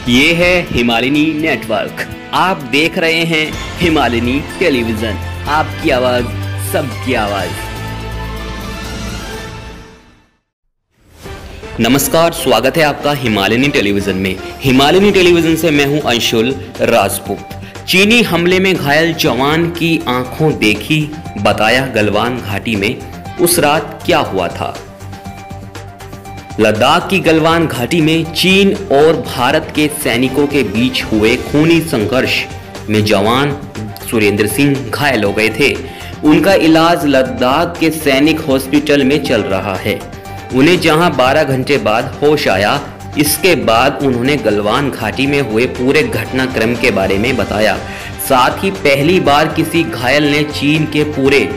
ये है हिमालयनी नेटवर्क। आप देख रहे हैं हिमालयनी टेलीविजन। आपकी आवाज सबकी आवाज। नमस्कार, स्वागत है आपका हिमालयनी टेलीविजन में। हिमालयनी टेलीविजन से मैं हूं अंशुल राजपूत। चीनी हमले में घायल जवान की आंखों देखी, बताया गलवान घाटी में उस रात क्या हुआ था। लद्दाख की गलवान घाटी में चीन और भारत के सैनिकों के बीच हुए खूनी संघर्ष में जवान सुरेंद्र सिंह घायल हो गए थे। उनका इलाज लद्दाख के सैनिक हॉस्पिटल में चल रहा है। उन्हें जहां 12 घंटे बाद होश आया, इसके बाद उन्होंने गलवान घाटी में हुए पूरे घटनाक्रम के बारे में बताया। साथ ही पहली बार किसी घायल ने चीन के पूरे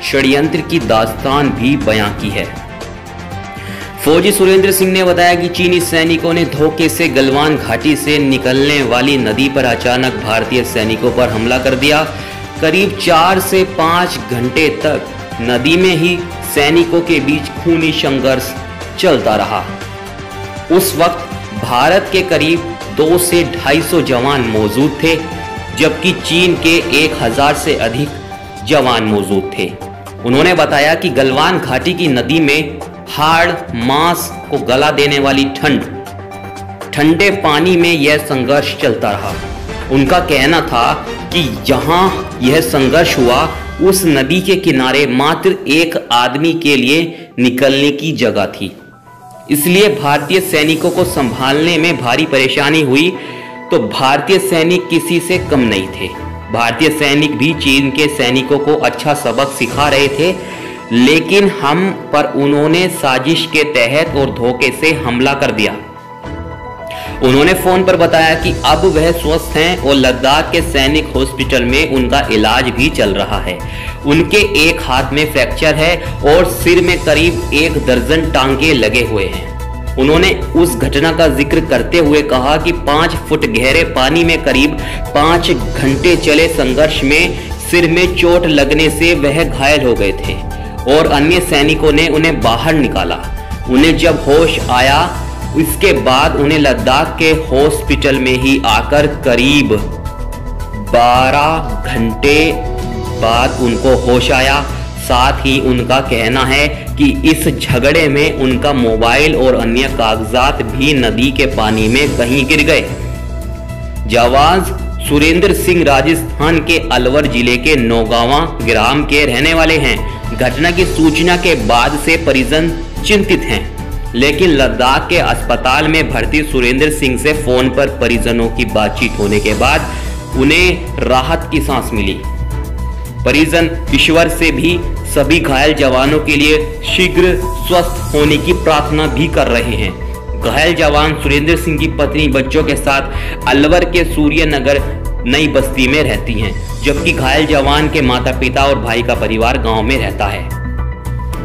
षड्यंत्र की दास्तान भी बयां की है। फौजी सुरेंद्र सिंह ने बताया कि चीनी सैनिकों ने धोखे से गलवान घाटी से निकलने वाली नदी पर अचानक भारतीय सैनिकों पर हमला कर दिया। करीब 4 से 5 घंटे तक नदी में ही सैनिकों के बीच खूनी संघर्ष चलता रहा। उस वक्त भारत के करीब 200 से 250 जवान मौजूद थे, जबकि चीन के 1000 से अधिक जवान मौजूद थे। उन्होंने बताया कि गलवान घाटी की नदी में हाड़ मांस को गला देने वाली ठंडे पानी में यह संघर्ष चलता रहा। उनका कहना था कि जहां यह संघर्ष हुआ, उस नदी के किनारे मात्र एक आदमी के लिए निकलने की जगह थी। इसलिए भारतीय सैनिकों को संभालने में भारी परेशानी हुई। तो भारतीय सैनिक किसी से कम नहीं थे। भारतीय सैनिक भी चीन के सैनिकों को अच्छा सबक सिखा रहे थे, लेकिन हम पर उन्होंने साजिश के तहत और धोखे से हमला कर दिया। उन्होंने फोन पर बताया कि अब वह स्वस्थ हैं और लद्दाख के सैनिक हॉस्पिटल में उनका इलाज भी चल रहा है। उनके एक हाथ में फ्रैक्चर है और सिर में करीब 1 दर्जन टांगे लगे हुए हैं। उन्होंने उस घटना का जिक्र करते हुए कहा कि 5 फुट गहरे पानी में करीब 5 घंटे चले संघर्ष में सिर में चोट लगने से वह घायल हो गए थे और अन्य सैनिकों ने उन्हें बाहर निकाला। उन्हें जब होश आया, इसके बाद उन्हें लद्दाख के हॉस्पिटल में ही आकर करीब 12 घंटे बाद उनको होश आया। साथ ही उनका कहना है कि इस झगड़े में उनका मोबाइल और अन्य कागजात भी नदी के पानी में कहीं गिर गए। जवान सुरेंद्र सिंह राजस्थान के अलवर जिले के नौगावा ग्राम के रहने वाले हैं। घटना की सूचना के बाद से परिजन चिंतित हैं, लेकिन लद्दाख के अस्पताल में भर्ती सुरेंद्र सिंह से फोन पर परिजनों की बातचीत होने के बाद उन्हें राहत की सांस मिली। परिजन ईश्वर से भी सभी घायल जवानों के लिए शीघ्र स्वस्थ होने की प्रार्थना भी कर रहे हैं। घायल जवान सुरेंद्र सिंह की पत्नी बच्चों के साथ अलवर के सूर्य नगर नई बस्ती में रहती हैं, जबकि घायल जवान के माता पिता और भाई का परिवार गांव में रहता है।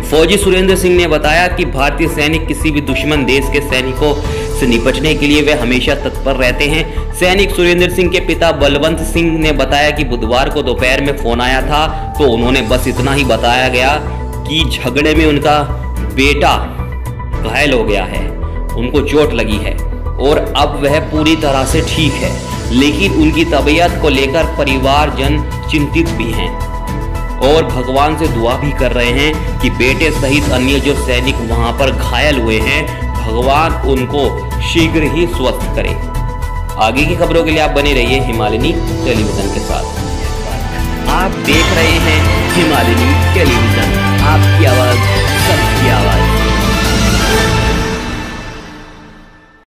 फौजी सुरेंद्र सिंह ने बताया कि भारतीय सैनिक किसी भी दुश्मन देश के सैनिकों से निपटने के लिए वे हमेशा तत्पर रहते हैं। सैनिक सुरेंद्र सिंह के पिता बलवंत सिंह ने बताया कि बुधवार को दोपहर में फोन आया था, तो उन्होंने बस इतना ही बताया गया कि झगड़े में उनका बेटा घायल हो गया है, उनको चोट लगी है और अब वह पूरी तरह से ठीक है, लेकिन उनकी तबीयत को लेकर परिवारजन चिंतित भी हैं और भगवान से दुआ भी कर रहे हैं कि बेटे सहित अन्य जो सैनिक वहां पर घायल हुए हैं, भगवान उनको शीघ्र ही स्वस्थ करे। आगे की खबरों के लिए आप बने रहिए हिमालयनी टेलीविजन के साथ। आप देख रहे हैं हिमालयनी टेलीविजन। आपकी आवाज सबकी आवाज।